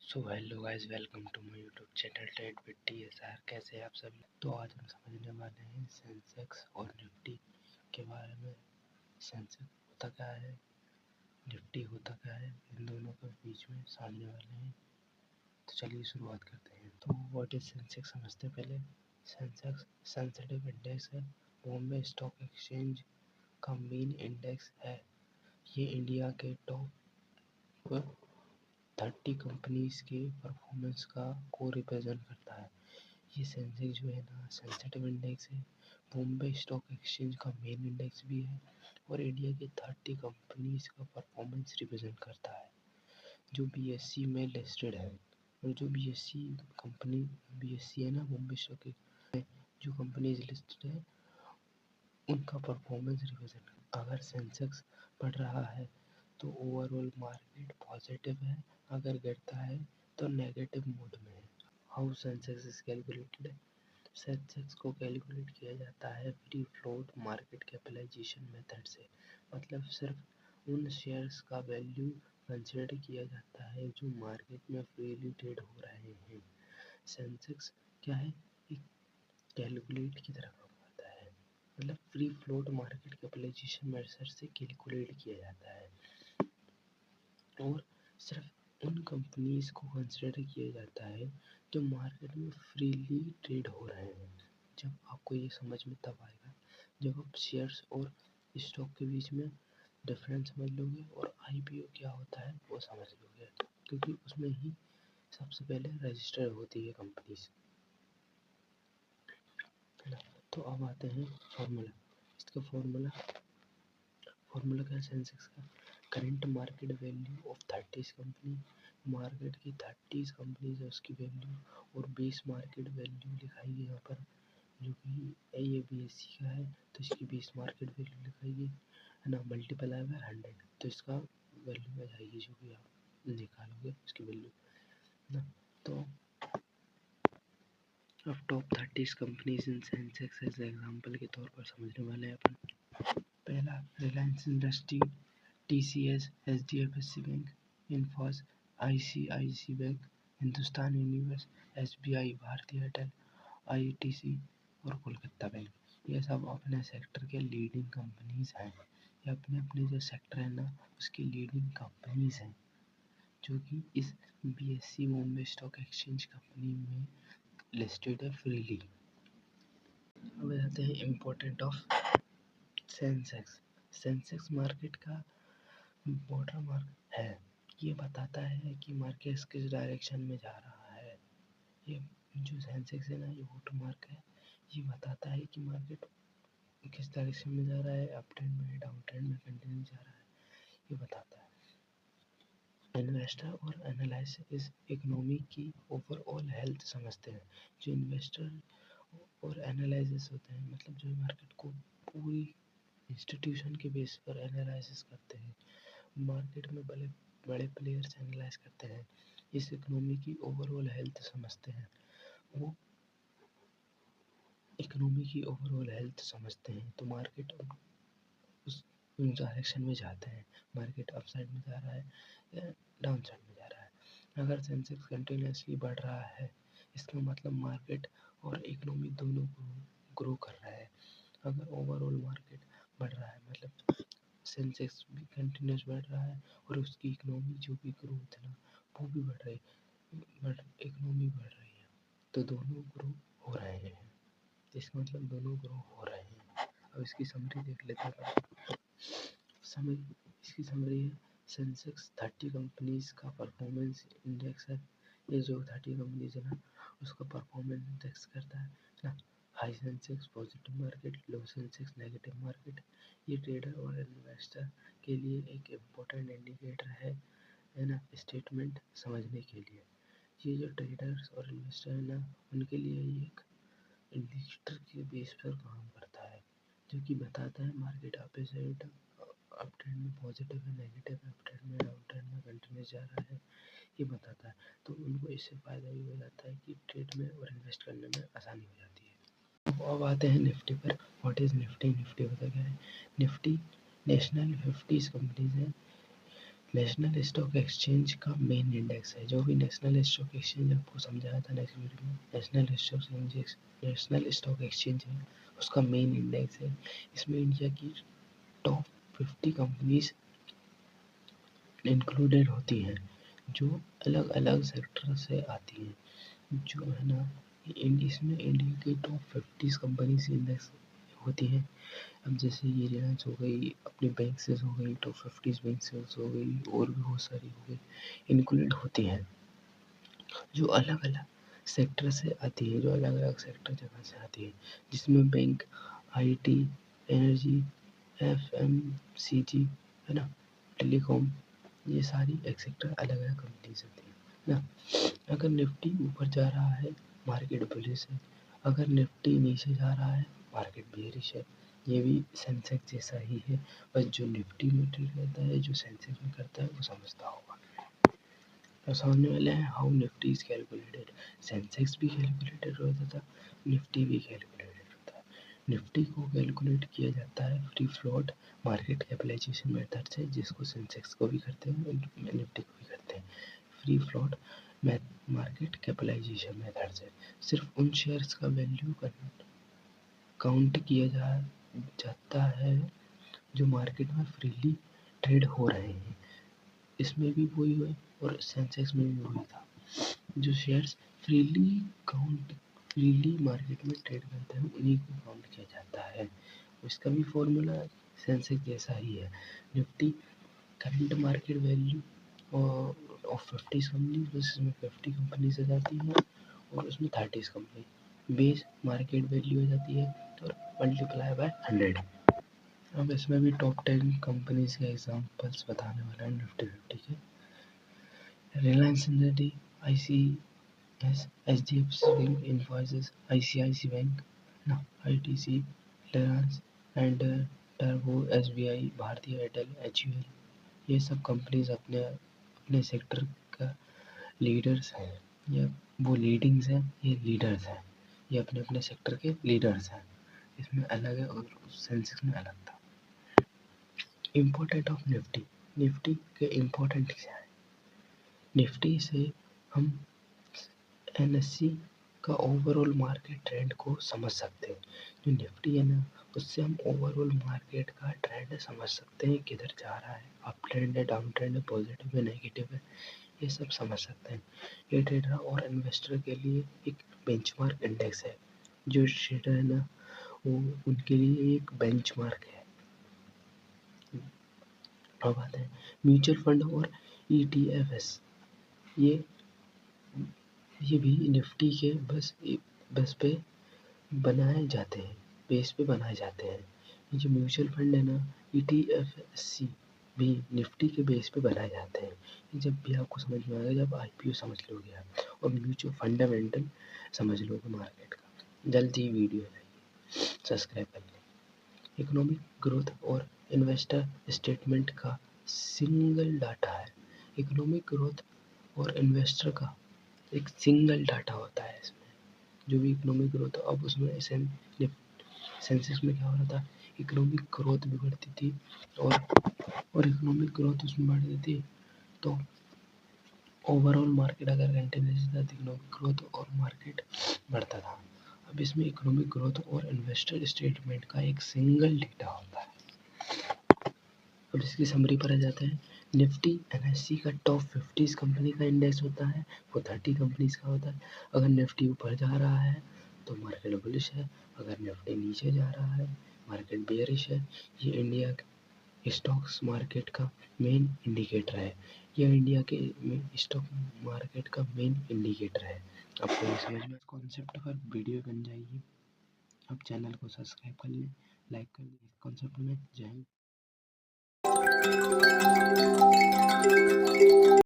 So hello guys, welcome to my YouTube channel trade with TSR। कैसे हैं आप सभी। तो आज हम समझने वाले हैं सेंसेक्स और निफ्टी के बारे में। सेंसेक्स होता क्या है, निफ्टी होता क्या है, इन दोनों के बीच में समझने वाले हैं। तो चलिए शुरुआत करते हैं। तो व्हाट इज सेंसेक्स समझते हैं पहले। सेंसेक्स सेंसिटिव इंडेक्स है, बॉम्बे स्टॉक एक्सचेंज का मेन इंडेक्स है। ये इंडिया के टॉप 30 कंपनीज के परफॉर्मेंस को रिप्रेजेंट करता है। ये सेंसेक्स जो है ना, सेंसिटिव इंडेक्स है, बॉम्बे स्टॉक एक्सचेंज का मेन इंडेक्स भी है और इंडिया की 30 कंपनीज का परफॉर्मेंस रिप्रेजेंट करता है जो BSE में लिस्टेड है। और जो BSE है ना, बॉम्बे स्टॉक में जो कंपनीज लिस्टेड है उनका परफॉर्मेंस रिप्रेजेंट। अगर सेंसेक्स बढ़ रहा है तो ओवरऑल मार्केट पॉजिटिव है, अगर गिरता है तो नेगेटिव मोड में है। How Sensex is calculated. Sensex को कैलकुलेट किया जाता है free float market capitalization method से। मतलब सिर्फ उन शेयर्स का वैल्यू कंसिडर किया जाता है जो मार्केट में फ्रीली ट्रेड हो रहे हैं। सेंसेक्स क्या है, एक कैलकुलेट की तरह काम करता है। मतलब free float market capitalization method से कैलकुलेट किया जाता है और सिर्फ उन कंपनीज को कंसिडर किया जाता है जो मार्केट में फ्रीली ट्रेड हो रहे हैं। जब आपको ये समझ में तब आएगा जब आप शेयर्स और स्टॉक के बीच में डिफरेंस समझ लोगे और IPO क्या होता है वो समझ लोगे, क्योंकि उसमें ही सबसे पहले रजिस्टर होती है कंपनीज, है ना। तो अब आते हैं फॉर्मूला। इसका फॉर्मूला क्या है सेंसेक्स का। Current market value of 30 company, market की 30 कंपनीज है उसकी वैल्यू, और बेस मार्केट वैल्यू लिखाएगी यहाँ पर, जो कि ये BSE का है तो इसकी बेस मार्केट वैल्यू लिखाएगी, है ना। मल्टीप्लाई बाय 100 तो इसका वैल्यू आ जाएगी जो कि आप निकालोगे उसकी वैल्यू, है ना। तो अब top 30 companies in Sensex as example के तौर पर समझने वाले हैं अपन। पहला Reliance industry, TCS, HDFC bank, Infosys, ICICI bank, Hindustan universe, SBI, Bharti Airtel, ITC और कोलकाता बैंक। ये सब अपने सेक्टर के लीडिंग कंपनीज हैं। ये अपने अपने जो सेक्टर है ना उसकी लीडिंग कंपनीज हैं जो कि इस BSE Bombay stock exchange company में लिस्टेड है फ्रीली। अब आते हैं important of Sensex. Sensex market का वाटर मार्क है। ये बताता है कि मार्केट किस डायरेक्शन में जा रहा है। ये जो सेंसेक्स है ना, ये वाटर मार्क है। ये बताता है कि मार्केट किस डायरेक्शन में जा रहा है, अप ट्रेंड में, डाउन ट्रेंड में कंटिन्यू जा रहा है, ये बताता है। इन्वेस्टर और एनालिस्ट इस इकोनॉमी की ओवरऑल हेल्थ समझते हैं। जो इन्वेस्टर और एनालिसिस होते हैं, मतलब जो मार्केट को पूरी इंस्टीट्यूशन के बेस पर एनालिसिस करते हैं, मार्केट में बड़े बड़े प्लेयर्स एनालाइज करते हैं, इस इकोनॉमी की ओवरऑल हेल्थ समझते हैं। वो इकोनॉमी की ओवरऑल हेल्थ समझते हैं तो मार्केट उस डायरेक्शन में जाते हैं। मार्केट अप साइड में जा रहा है या डाउन साइड में जा रहा है। अगर सेंसेक्स कंटिन्यूसली बढ़ रहा है इसका मतलब मार्केट और इकोनॉमी दोनों ग्रो कर रहा है। अगर ओवरऑल मार्केट बढ़ रहा है मतलब सेंसेक्स भी कंटिन्यूस बढ़ रहा है और उसकी इकोनॉमी जो भी ग्रोथ है ना वो भी बढ़ रही है, इकोनॉमी बढ़ रही है, तो दोनों ग्रो हो रहे हैं। इसका मतलब दोनों ग्रो हो रहे हैं। अब इसकी समरी देख लेते हैं। इसकी समरी है सेंसेक्स 30 कंपनीज का परफॉर्मेंस इंडेक्स है। ये जो 30 कंपनीज है ना उसका परफॉर्मेंस इंडेक्स करता है ना। हाई सेंसेक्स पॉजिटिव मार्केट, लो सेंसेक्स नेगेटिव मार्केट। ये ट्रेडर और इन्वेस्टर के लिए एक इम्पोर्टेंट इंडिकेटर है ना, स्टेटमेंट समझने के लिए। ये जो ट्रेडर्स और इन्वेस्टर है ना उनके लिए ये एक इंडिकेटर के बेस पर काम करता है जो कि बताता है market up side up trend में पॉजिटिव है, नेगेटिव है, अप ट्रेंड में, डाउन ट्रेंड में कंटिन्यूस जा रहा है, ये बताता है। तो उनको इससे फ़ायदा ये हो जाता है कि ट्रेड में और इन्वेस्ट करने में आसानी हो जाती है। अब आते हैं निफ्टी पर। What is Nifty. निफ्टी होता क्या है। निफ्टी नेशनल 50 कंपनीज हैं नेशनल स्टॉक एक्सचेंज का मेन इंडेक्स है। जो भी नेशनल स्टॉक एक्सचेंज आपको समझाया था नेक्स्ट वीडियो में, नेशनल स्टॉक एक्सचेंज है, उसका मेन इंडेक्स है। इसमें इंडिया की टॉप 50 कंपनीज इंक्लूडेड होती हैं, जो अलग अलग सेक्टर से आती हैं। जो है ना, इसमें इंडिया की टॉप 50 कंपनीज इंडेक्स होती हैं। अब जैसे ये रिलायंस हो गई, अपनी बैंक्सेस हो गई, टॉप 50 बैंक्सेस हो गई, और भी बहुत सारी हो गई, इंक्लूडेड होती हैं, जो अलग अलग सेक्टर से आती है, जो अलग अलग सेक्टर जगह से आती है, जिसमें बैंक, आईटी, एनर्जी, एफएमसीजी, है ना, टेलीकॉम, ये सारी एक्सेक्टर अलग अलग कंपनीज होती है ना। अगर निफ्टी ऊपर जा रहा है, मार्केट बुलिश है। अगर निफ्टी नीचे जा रहा है, मार्केट बेयरिश है। ये भी सेंसेक्स जैसा ही है, बस जो निफ्टी में ट्रेड करता है, जो सेंसेक्स में करता है, वो समझता होगा। और सामने वाले हैं how Nifty is calculated. Sensex भी कैलकुलेटेड होता था, निफ्टी भी कैलकुलेटेड होता है। निफ्टी को कैलकुलेट किया जाता है free float market capitalization method से, जिसको सेंसेक्स को भी करते हैं, निफ्टी को भी करते हैं। Free float market capitalization method से सिर्फ उन शेयर्स का वैल्यू काउंट किया जाता है जो मार्केट में फ्रीली ट्रेड हो रहे हैं। इसमें भी वही हुआ और सेंसेक्स में भी वही था। जो शेयर्स फ्रीली मार्केट में ट्रेड करते हैं, उन्हीं को काउंट किया जाता है। इसका भी फॉर्मूला सेंसेक्स जैसा ही है। Nifty current market value of 50 companies, बस इसमें 50 कंपनीज आ जाती हैं, और उसमें 30 कंपनी बेस मार्केट वैल्यू आ जाती है, और मल्टीप्लाई बाय 100। अब इसमें भी टॉप 10 कंपनीज के एग्जांपल्स बताने वाला है निफ्टी 50 के। Reliance industry, ICS, HDFC bank, Infosys, ICIC bank, ना, ITC, Reliance and Turbo, SBI, Bharti Airtel, HUL, ये सब कंपनीज अपने अपने सेक्टर का लीडर्स हैं। ये वो लीडिंग्स हैं, ये लीडर्स हैं, ये अपने अपने सेक्टर के लीडर्स हैं। इसमें अलग है और सेंसेक्स में अलग था। इम्पोर्टेंट ऑफ निफ्टी, निफ्टी के इम्पोर्टेंट क्या है? निफ्टी से हम एनएससी का ओवरऑल मार्केट ट्रेंड को समझ सकते हैं। जो निफ्टी है ना, उससे हम ओवरऑल मार्केट का ट्रेंड समझ सकते हैं, किधर जा रहा है, अप ट्रेंड है, डाउन ट्रेंड है, पॉजिटिव है, नेगेटिव है, ये सब समझ सकते हैं। ये ट्रेडर और इन्वेस्टर के लिए एक बेंचमार्क इंडेक्स है। जो ट्रेडर है ना, वो उनके लिए एक बेंचमार्क है। अब आते हैं म्यूचुअल फंड और ईटीएफएस। ये भी निफ्टी के बस पे बनाए जाते हैं, बेस पे बनाए जाते हैं। ये जो म्यूचुअल फंड है ना, ईटीएफएससी भी निफ्टी के बेस पे बनाए जाते हैं। ये जब भी आपको समझ में आएगा, जब आईपीओ समझ लोगे आप, और म्यूचुअल फंडामेंटल समझ लोगे मार्केट का। जल्दी ही वीडियो लाइए, सब्सक्राइब कर लें। इकोनॉमिक ग्रोथ और इन्वेस्टर स्टेटमेंट का सिंगल डाटा है। इकोनॉमिक ग्रोथ और इन्वेस्टर का एक सिंगल डाटा होता है। इसमें जो भी इकोनॉमिक ग्रोथ, अब उसमें सेंसेक्स में क्या हो रहा था, इकोनॉमिक ग्रोथ भी बढ़ती थी, और इकोनॉमिक ग्रोथ उसमें बढ़ती थी, तो ओवरऑल मार्केट अगर कंटिन्यूस था तो इकोनॉमिक ग्रोथ और मार्केट बढ़ता था। अब इसमें इकोनॉमिक ग्रोथ और इन्वेस्टर स्टेटमेंट का एक सिंगल डेटा होता है। अब इसकी समरी पर आ जाते हैं। निफ्टी एनएससी का टॉप 50 कंपनी का इंडेक्स होता है, वो 30 कंपनीज का होता है। अगर निफ्टी ऊपर जा रहा है तो मार्केट बुलिश है, अगर निफ्टी नीचे जा रहा है मार्केट बेयरिश है। ये इंडिया के स्टॉक्स मार्केट का मेन इंडिकेटर है। यह इंडिया के स्टॉक मार्केट का मेन इंडिकेटर है। आपको ये समझ में कॉन्सेप्ट पर वीडियो बन जाएगी। आप चैनल को सब्सक्राइब कर लें, लाइक कर लें। इस कॉन्सेप्ट में जय हिंद।